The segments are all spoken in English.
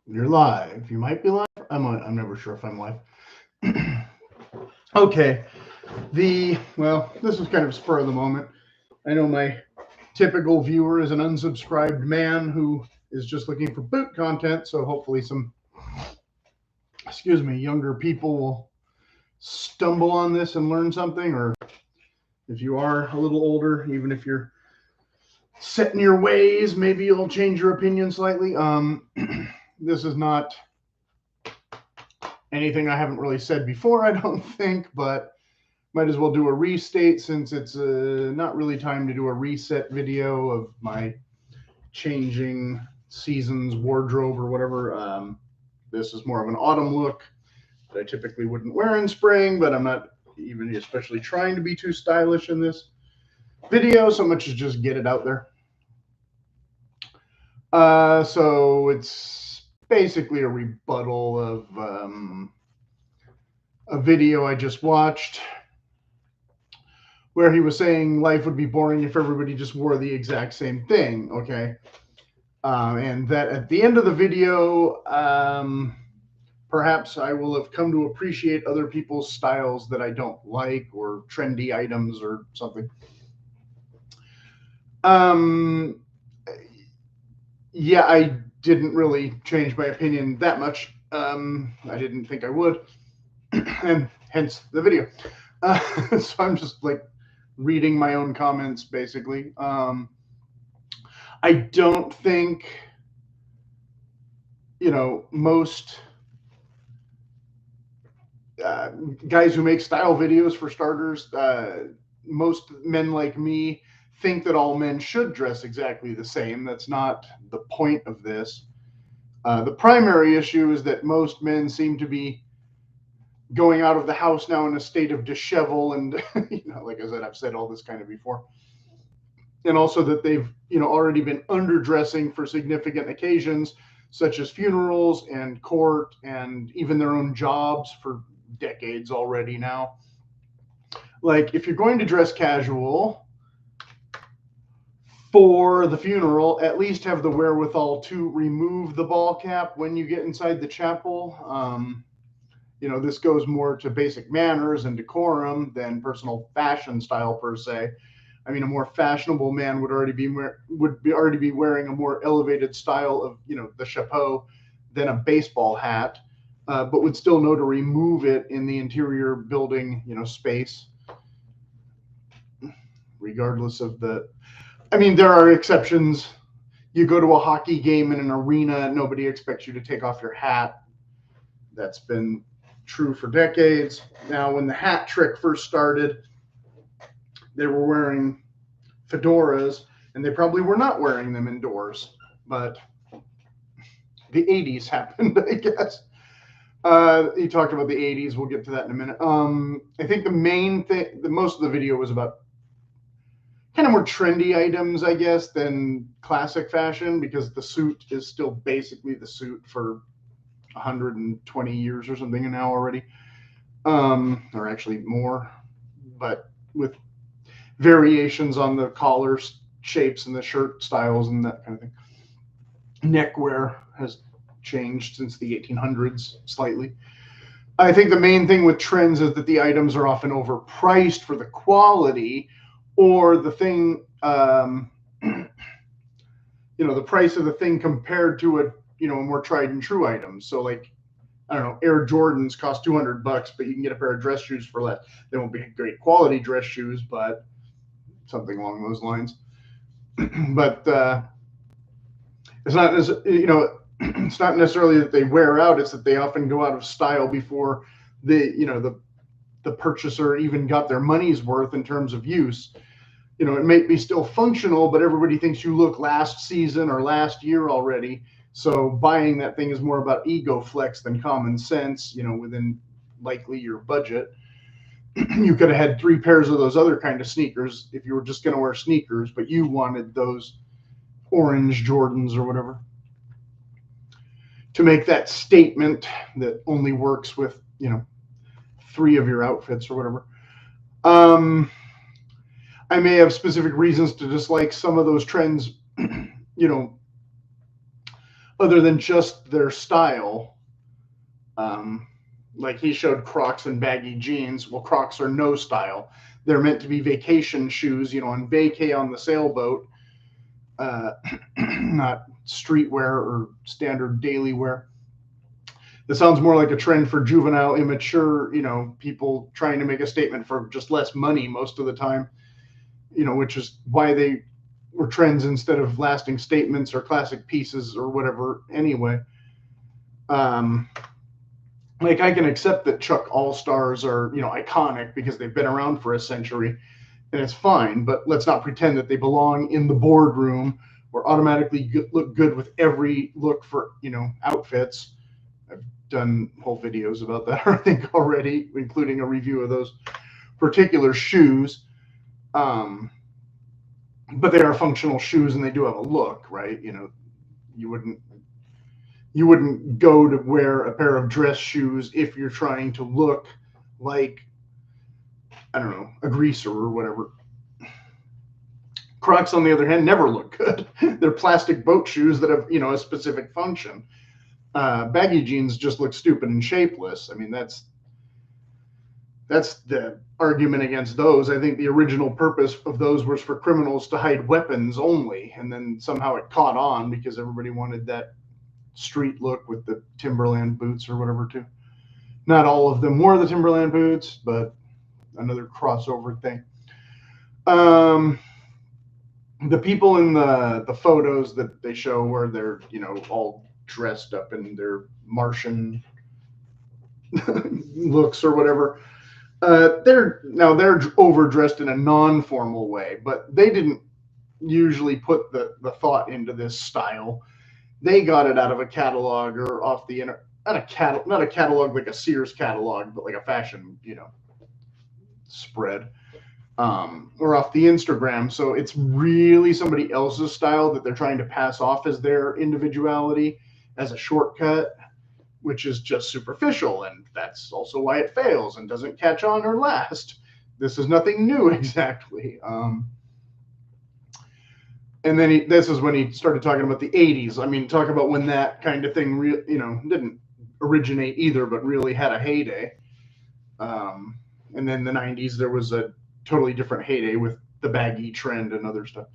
You're live. You might be live. I'm never sure if I'm live. Okay. This is kind of spur of the moment. I know my typical viewer is an unsubscribed man who is just looking for boot content. So hopefully younger people will stumble on this and learn something. Or if you are a little older, even if you're set in your ways, maybe you'll change your opinion slightly. This is not anything I haven't really said before, I don't think, but might as well do a restate since it's not really time to do a reset video of my changing seasons wardrobe or whatever. This is more of an autumn look that I typically wouldn't wear in spring, but I'm not even especially trying to be too stylish in this video so much as just get it out there. So it's basically a rebuttal of a video I just watched where he was saying life would be boring if everybody just wore the exact same thing. Okay. And that at the end of the video, perhaps I will have come to appreciate other people's styles that I don't like or trendy items or something. Yeah, I didn't really change my opinion that much. I didn't think I would, and hence the video. So I'm just like reading my own comments basically. I don't think, most uh, guys who make style videos, for starters, most men like me think that all men should dress exactly the same. That's not the point of this. The primary issue is that most men seem to be going out of the house now in a state of dishevel, and like I said, I've said all this kind of before, and also that they've already been underdressing for significant occasions such as funerals and court and even their own jobs for decades already now. Like, if you're going to dress casual for the funeral, at least have the wherewithal to remove the ball cap when you get inside the chapel. This goes more to basic manners and decorum than personal fashion style per se. I mean, a more fashionable man would already be wearing a more elevated style of the chapeau than a baseball hat, but would still know to remove it in the interior building space, regardless of the. I mean, there are exceptions. You go to a hockey game in an arena, nobody expects you to take off your hat. That's been true for decades. Now, when the hat trick first started, they were wearing fedoras, and they probably were not wearing them indoors, but the 80s happened, I guess. He talked about the 80s. We'll get to that in a minute. I think the main thing, most of the video was about kind of more trendy items, I guess, than classic fashion, because the suit is still basically the suit for 120 years or something now already, or actually more, but with variations on the collar shapes and the shirt styles and that kind of thing. Neckwear has changed since the 1800s slightly. I think the main thing with trends is that the items are often overpriced for the quality, or the thing, the price of the thing compared to a more tried and true items. So, like, I don't know, Air Jordans cost $200, but you can get a pair of dress shoes for less. They won't be great quality dress shoes, but something along those lines. But it's not it's not necessarily that they wear out; it's that they often go out of style before the purchaser even got their money's worth in terms of use. It may be still functional, but everybody thinks you look last season or last year already. So buying that thing is more about ego flex than common sense, within likely your budget. You could have had 3 pairs of those other kind of sneakers if you were just going to wear sneakers, but you wanted those orange Jordans or whatever to make that statement that only works with 3 of your outfits or whatever. I may have specific reasons to dislike some of those trends, other than just their style. Like he showed Crocs and baggy jeans. Well, Crocs are no style. They're meant to be vacation shoes, on vacay on the sailboat, not streetwear or standard daily wear. This sounds more like a trend for juvenile, immature, people trying to make a statement for just less money most of the time, which is why they were trends instead of lasting statements or classic pieces or whatever anyway. Like I can accept that Chuck All-Stars are, iconic because they've been around for a century and it's fine, but let's not pretend that they belong in the boardroom or automatically look good with every look for, outfits. I've done whole videos about that, I think already, including a review of those particular shoes. But they are functional shoes and they do have a look, right? You wouldn't go to wear a pair of dress shoes if you're trying to look like, I don't know, a greaser or whatever. Crocs, on the other hand, never look good. They're plastic boat shoes that have, a specific function. Baggy jeans just look stupid and shapeless. I mean, that's the argument against those. I think the original purpose of those was for criminals to hide weapons only, and then somehow it caught on because everybody wanted that street look with the Timberland boots or whatever too. Not all of them wore the Timberland boots, but another crossover thing. The people in the photos that they show where they're, all dressed up in their Martian looks or whatever, they're overdressed in a non-formal way, but they didn't usually put the thought into this style. They got it out of a catalog or off the internet. Not a catalog like a Sears catalog, but like a fashion, spread, or off the Instagram. So it's really somebody else's style that they're trying to pass off as their individuality as a shortcut, which is just superficial. And that's also why it fails and doesn't catch on or last. This is nothing new exactly. And then this is when he started talking about the 80s. I mean, talk about when that kind of thing, didn't originate either, but really had a heyday. And then the 90s, there was a totally different heyday with the baggy trend and other stuff.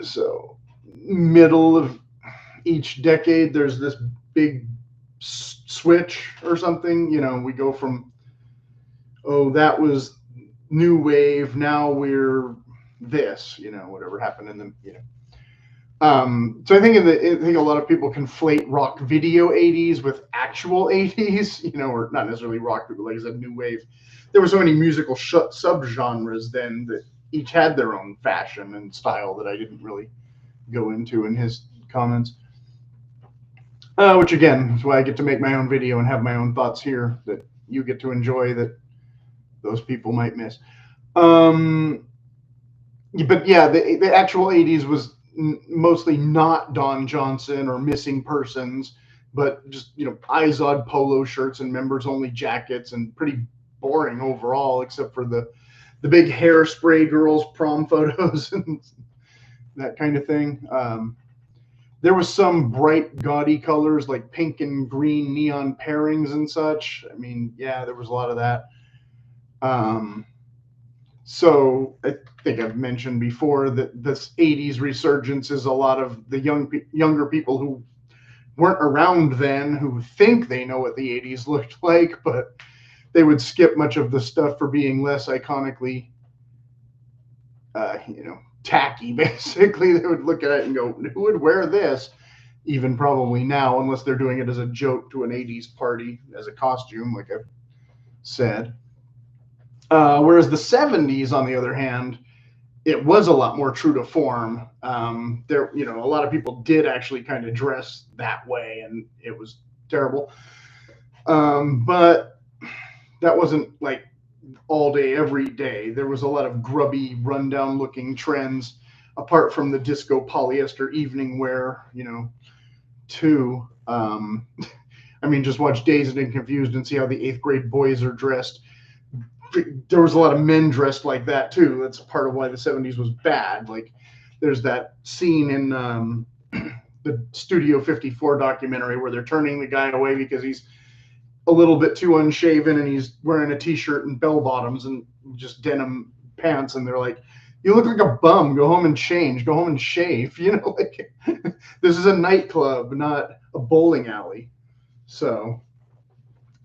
So middle of each decade, there's this big switch or something. We go from, that was new wave. Now we're this, whatever happened in the, so I think a lot of people conflate rock video 80s with actual 80s, or not necessarily rock, but like I said, new wave. There were so many musical subgenres then that each had their own fashion and style that I didn't really go into in his comments. Which again is why I get to make my own video and have my own thoughts here that you get to enjoy that those people might miss. But yeah, the actual 80s was mostly not Don Johnson or Missing Persons, but just, Izod polo shirts and members only jackets and pretty boring overall, except for the big hairspray girls prom photos and that kind of thing. There was some bright gaudy colors like pink and green neon pairings and such. I mean, yeah, there was a lot of that. So I think I've mentioned before that this 80s resurgence is a lot of the younger people who weren't around then, who think they know what the 80s looked like, but they would skip much of the stuff for being less iconically, tacky, basically. They would look at it and go, who would wear this? Even probably now, unless they're doing it as a joke to an 80s party, as a costume, like I've said. Whereas the 70s, on the other hand, it was a lot more true to form. There, a lot of people did actually kind of dress that way, and it was terrible. But that wasn't like all day, every day. There was a lot of grubby, rundown looking trends, apart from the disco polyester evening wear, too. I mean, just watch Dazed and Confused and see how the 8th grade boys are dressed. There was a lot of men dressed like that too. That's part of why the 70s was bad. Like there's that scene in the Studio 54 documentary where they're turning the guy away because he's a little bit too unshaven and he's wearing a t-shirt and bell bottoms and just denim pants, and they're like, you look like a bum, go home and change, go home and shave, like this is a nightclub, not a bowling alley. So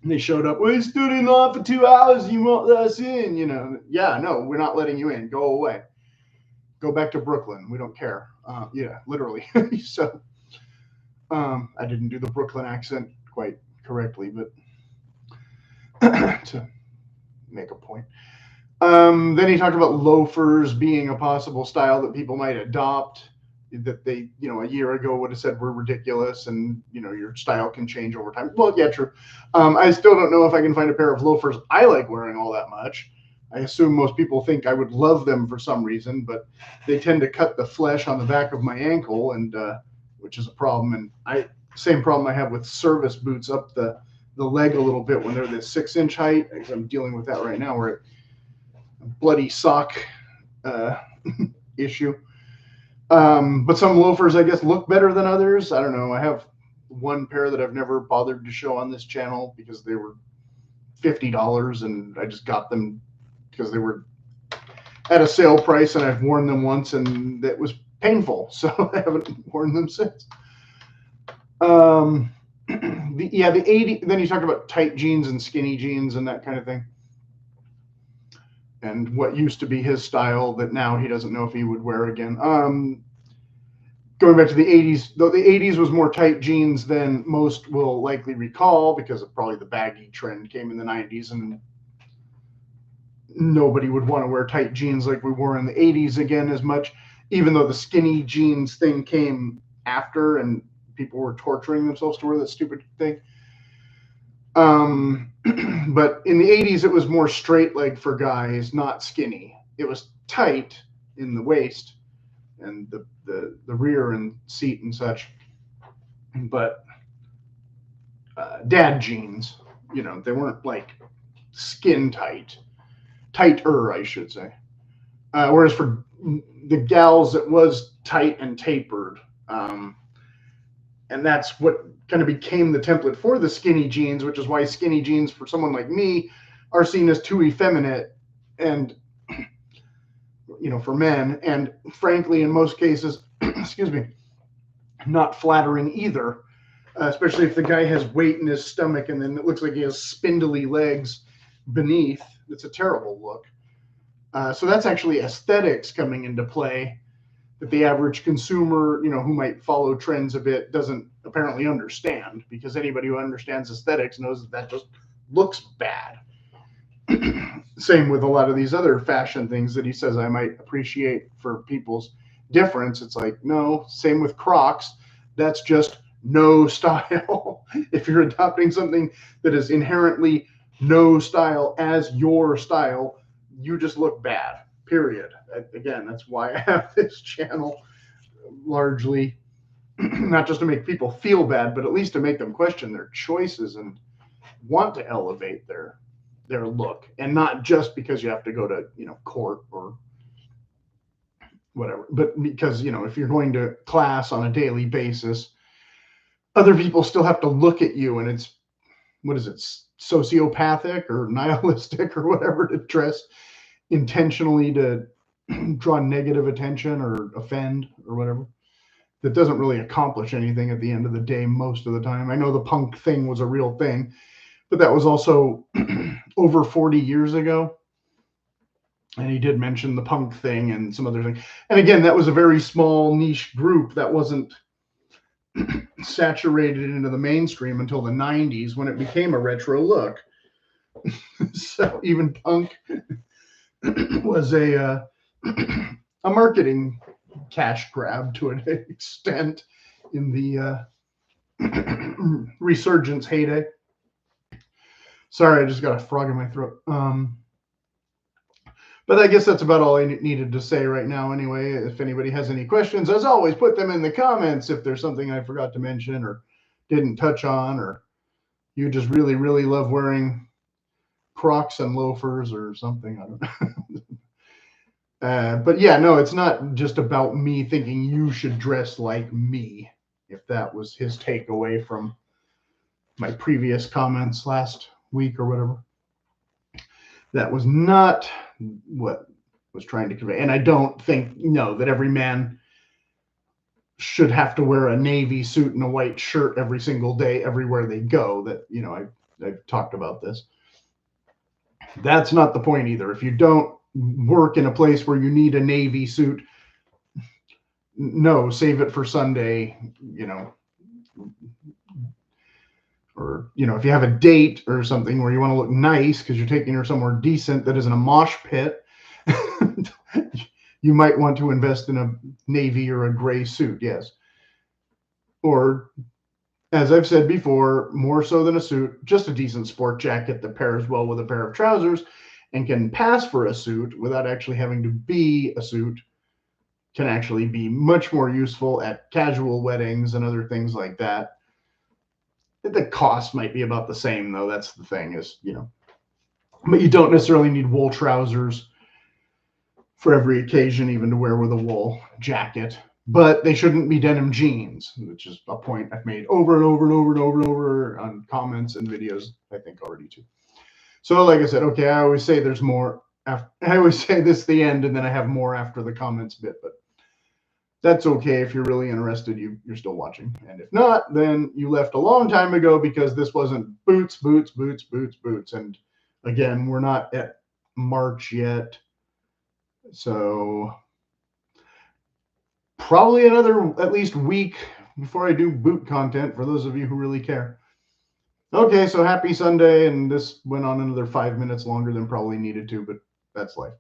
they showed up, we stood in line for 2 hours, you want us in, yeah, no, we're not letting you in, go away, go back to Brooklyn, we don't care. Yeah, literally. So I didn't do the Brooklyn accent quite correctly, but to make a point. Then he talked about loafers being a possible style that people might adopt, that they, a year ago would have said were ridiculous, and, your style can change over time. Well, yeah, true. I still don't know if I can find a pair of loafers I like wearing all that much. I assume most people think I would love them for some reason, but they tend to cut the flesh on the back of my ankle, and which is a problem. And same problem I have with service boots up the leg a little bit when they're this 6-inch height. I'm dealing with that right now, where a bloody sock issue. But some loafers, I guess, look better than others. I don't know. I have one pair that I've never bothered to show on this channel because they were $50, and I just got them because they were at a sale price, and I've worn them once, and it was painful, so I haven't worn them since. The 80. Then you talked about tight jeans and skinny jeans and that kind of thing, and what used to be his style that now he doesn't know if he would wear again. Going back to the 80s, though the 80s was more tight jeans than most will likely recall, because of probably the baggy trend came in the 90s, and nobody would want to wear tight jeans like we wore in the 80s again as much, even though the skinny jeans thing came after and people were torturing themselves to wear that stupid thing. But in the 80s, it was more straight leg for guys, not skinny. It was tight in the waist and the rear and seat and such. But dad jeans, they weren't like skin tight. Tighter, I should say. Whereas for the gals, it was tight and tapered. And that's what kind of became the template for the skinny jeans, which is why skinny jeans for someone like me are seen as too effeminate and, for men. And frankly, in most cases, excuse me, not flattering either, especially if the guy has weight in his stomach and then it looks like he has spindly legs beneath. It's a terrible look. So that's actually aesthetics coming into play that the average consumer, who might follow trends a bit, doesn't apparently understand, because anybody who understands aesthetics knows that just looks bad. Same with a lot of these other fashion things that he says I might appreciate for people's difference. It's like, no, same with Crocs. That's just no style. If you're adopting something that is inherently no style as your style, you just look bad, period. Again, that's why I have this channel, largely not just to make people feel bad, but at least to make them question their choices and want to elevate their look, and not just because you have to go to court or whatever, but because if you're going to class on a daily basis, other people still have to look at you, and it's, what is it, sociopathic or nihilistic or whatever, to dress intentionally to draw negative attention or offend or whatever. That doesn't really accomplish anything at the end of the day most of the time. I know the punk thing was a real thing, but that was also over 40 years ago. And he did mention the punk thing and some other things. And again, that was a very small niche group that wasn't saturated into the mainstream until the 90s, when it became a retro look. So even punk was a marketing cash grab to an extent in the resurgence heyday. Sorry, I just got a frog in my throat. But I guess that's about all I needed to say right now anyway. If anybody has any questions, as always, put them in the comments if there's something I forgot to mention or didn't touch on, or you just really, really love wearing Crocs and loafers or something. I don't know. But yeah, no, it's not just about me thinking you should dress like me. if that was his takeaway from my previous comments last week or whatever. That was not what was trying to convey. And I don't think, that every man should have to wear a navy suit and a white shirt every single day, everywhere they go. That, I've talked about this. That's not the point either. If you don't work in a place where you need a navy suit, no, save it for Sunday, or, if you have a date or something where you want to look nice because you're taking her somewhere decent that isn't a mosh pit, you might want to invest in a navy or a gray suit, yes. Or, as I've said before, more so than a suit, just a decent sport jacket that pairs well with a pair of trousers and can pass for a suit without actually having to be a suit can actually be much more useful at casual weddings and other things like that. The cost might be about the same, though. That's the thing is, but you don't necessarily need wool trousers for every occasion, even to wear with a wool jacket. But they shouldn't be denim jeans, which is a point I've made over and over and over and over and over on comments and videos, I think already too. So like I said, okay, I always say there's more. I always say this the end, and then I have more after the comments bit, but that's okay. If you're really interested, you're still watching. And if not, then you left a long time ago because this wasn't boots, boots, boots, boots, boots. And again, we're not at March yet. So probably another at least week before I do boot content for those of you who really care. Okay, so happy Sunday. And this went on another 5 minutes longer than probably needed to, but that's life.